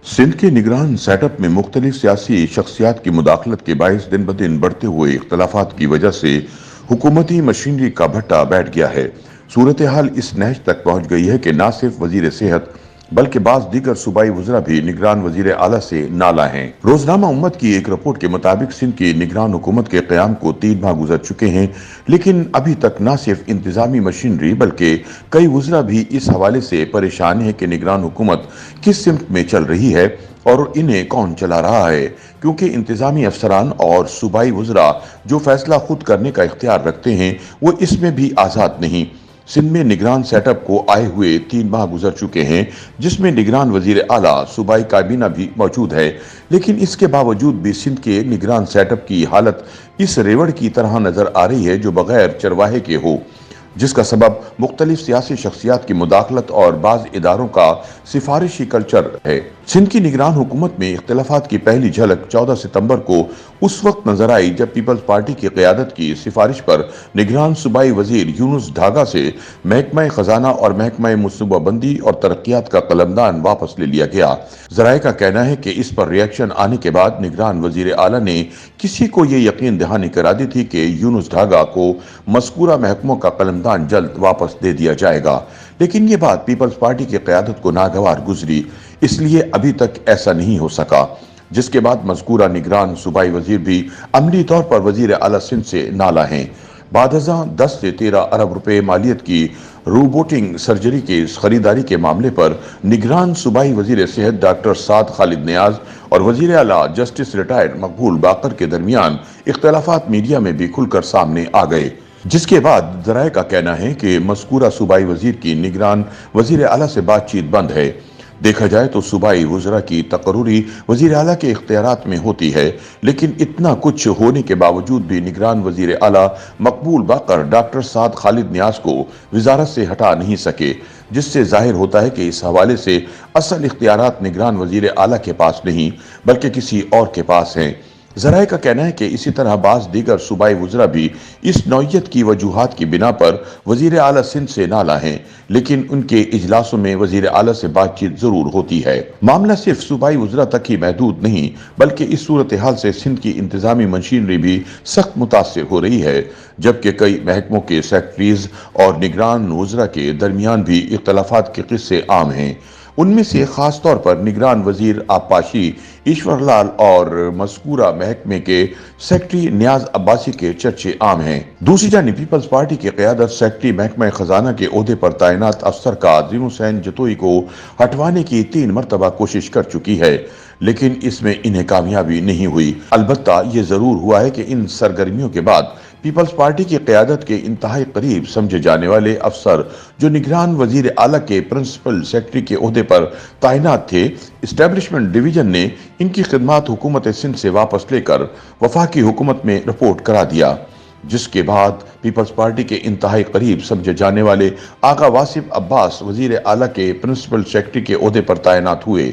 सिंध के निगरान सेटअप में मुख्तलिफ सियासी शख्सियात की मुदाखलत के बाइस दिन ब दिन बढ़ते हुए इख्तलाफात की वजह से हुकूमती मशीनरी का भट्टा बैठ गया है। सूरत हाल इस नहज तक पहुंच गई है कि न सिर्फ वजीर सेहत बल्कि बाज दीगर सूबाई वज़रा भी निगरान वजीर आला से नाला हैं। रोजनामा उम्मत की एक रिपोर्ट के मुताबिक सिंध की निगरान हुकूमत के क़याम को 3 माह गुजर चुके हैं, लेकिन अभी तक न सिर्फ इंतजामी मशीनरी बल्कि कई वज़रा भी इस हवाले से परेशान है कि निगरान हुकूमत किस सिमत में चल रही है और इन्हें कौन चला रहा है, क्योंकि इंतजामी अफसरान और सूबाई वज़रा जो फैसला खुद करने का इख्तियार रखते हैं वो इसमें भी आज़ाद नहीं। सिंध में निगरान सेटअप को आए हुए 3 माह गुजर चुके हैं, जिसमें निगरान वजीर आला सूबाई काबीना भी मौजूद है, लेकिन इसके बावजूद भी सिंध के निगरान सेटअप की हालत इस रेवड़ की तरह नजर आ रही है जो बगैर चरवाहे के हो, जिसका सबब मुख्तलिफ सियासी शख्सियात की मुदाखलत और बाज इदारों का सिफारिशी कल्चर है। सिंध की निगरान हुकूमत में इख्तिलाफात की पहली झलक 14 सितंबर को उस वक्त नजर आई जब पीपल्स पार्टी की क़यादत की सिफारिश पर निगरान सूबाई वजीर यूनुस ढागा से महकमा खजाना और महकमा मनसूबाबंदी और तरक्यात का कलमदान वापस ले लिया गया। ज़राए का कहना है कि इस पर रिएक्शन आने के बाद निगरान वजीर आला ने किसी को ये यकीन दहानी करा दी थी कि यूनुस ढागा को मज़कूरा महकमों का कलमदान जल्द वापस दे दिया जाएगा, लेकिन ये बात पीपल्स पार्टी की क़यादत को नागवार गुजरी, इसलिए अभी तक ऐसा नहीं हो सका, जिसके बाद मज़कूरा निगरान सूबाई वजीर भी अमली तौर पर वजीर आला सिंध से नाला हैं। बादजा 10 से 13 अरब रुपए मालियत की रोबोटिंग सर्जरी के खरीदारी के मामले पर निगरान सूबाई वजीर सेहत डॉक्टर साद खालिद नियाज और वजीर आला जस्टिस रिटायर्ड मकबूल बाकर के दरमियान इख्तलाफात मीडिया में भी खुलकर सामने आ गए, जिसके बाद ज़राए का कहना है कि मज़कूरा सूबाई वजीर की निगरान वजीर आला से बातचीत बंद है। देखा जाए तो सूबाई वज़रा की तकर्रुरी वजीर आला के इख्तियारात में होती है, लेकिन इतना कुछ होने के बावजूद भी निगरान वजीर आला मकबूल बाकर डॉक्टर साद खालिद नियाज को वजारत से हटा नहीं सके, जिससे जाहिर होता है कि इस हवाले से असल इख्तियारात निगरान वजीर आला के पास नहीं बल्कि किसी और के पास हैं। ज़राए का कहना है कि इसी तरह बाज दीगर सूबाई वज़रा भी इस नौयत की वजूहात की बिना पर वजीर आला सिंध से नाला हैं, लेकिन उनके इजलासों में वजीर आला से बातचीत जरूर होती है। मामला सिर्फ सूबाई वज़रा तक ही महदूद नहीं बल्कि इस सूरत हाल से सिंध की इंतजामी मशीनरी भी सख्त मुतासिर हो रही है, जबकि कई महकमों के सेक्रेटरीज और निगरान वज़रा के दरमियान भी इख्तलाफात के किस्से आम हैं। उनमें से खास तौर पर निगरान वजीर आबपाशी ईश्वर लाल और मज़कूरा महकमे के सेक्रेटरी नियाज अब्बासी के चर्चे आम हैं। दूसरी जानिब पीपल्स पार्टी की क़यादत सेक्रेटरी महकमा खजाना के ओहदे पर तैनात अफसर कादिर हुसैन जतोई को हटवाने की 3 मरतबा कोशिश कर चुकी है, लेकिन इसमें इन्हें कामयाबी नहीं हुई। अलबत्ता ये जरूर हुआ है कि इन सरगर्मियों के बाद पीपल्स पार्टी की क़यादत के इंतहाई करीब समझे जाने वाले अफसर जो निगरान वजीर आला के प्रिंसिपल सेक्रेटरी के ओहदे पर तैनात थे, इस्टेब्लिशमेंट डिवीजन ने इनकी खिदमात हुकूमत सिंध से वापस लेकर वफाकी हुकूमत में रिपोर्ट करा दिया, जिसके बाद पीपल्स पार्टी के इंतहाई करीब समझे जाने वाले आगा वासिफ अब्बास वजीर आला के प्रिंसिपल सेक्रेटरी के ओहदे पर तैनात हुए।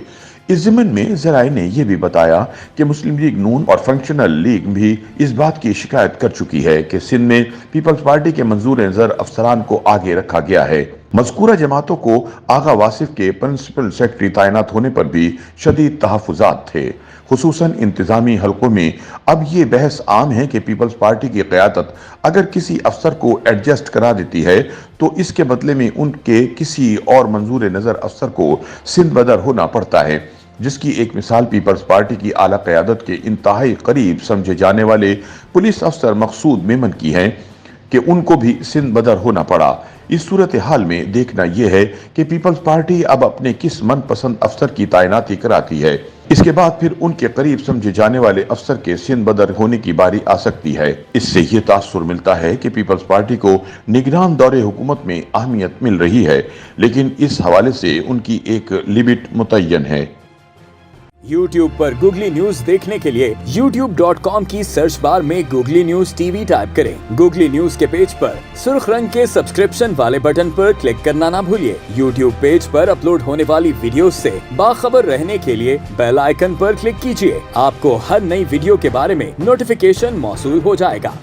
इस ज़िमन में ज़राए ने यह भी बताया कि मुस्लिम लीग नून और फंक्शनल लीग भी इस बात की शिकायत कर चुकी है कि सिंध में पीपल्स पार्टी के मंजूर नज़र अफसरान को आगे रखा गया है। मज़कूरा जमातों को आगा वासिफ के प्रिंसिपल सेक्रेटरी तैनात होने पर भी शदीद तहफ़्फ़ुज़ात थे, खुसूसन इंतजामी हलकों में। अब ये बहस आम है कि पीपल्स पार्टी की क़यादत अगर किसी अफसर को एडजस्ट करा देती है तो इसके बदले में उनके किसी और मंजूर नज़र अफसर को सिंध बदर होना पड़ता है, जिसकी एक मिसाल पीपल्स पार्टी की आला क़यादत के इंतहाई करीब समझे जाने वाले पुलिस अफसर मकसूद मेमन की है कि उनको भी सिंध बदर होना पड़ा। इस सूरत हाल में देखना यह है कि पीपल्स पार्टी अब अपने किस मनपसंद अफसर की तैनाती कराती है, इसके बाद फिर उनके करीब समझे जाने वाले अफसर के सिंध बदर होने की बारी आ सकती है। इससे ये तासुर मिलता है कि पीपल्स पार्टी को निगरान दौरे हुकूमत में अहमियत मिल रही है, लेकिन इस हवाले से उनकी एक लिमिट मुतय्यन है। YouTube पर गूगली न्यूज देखने के लिए youtube.com की सर्च बार में गूगली न्यूज टीवी टाइप करें। गूगली न्यूज के पेज पर सुर्ख रंग के सब्सक्रिप्शन वाले बटन पर क्लिक करना ना भूलिए। YouTube पेज पर अपलोड होने वाली वीडियोस से बाखबर रहने के लिए बेल आइकन पर क्लिक कीजिए। आपको हर नई वीडियो के बारे में नोटिफिकेशन मौसूल हो जाएगा।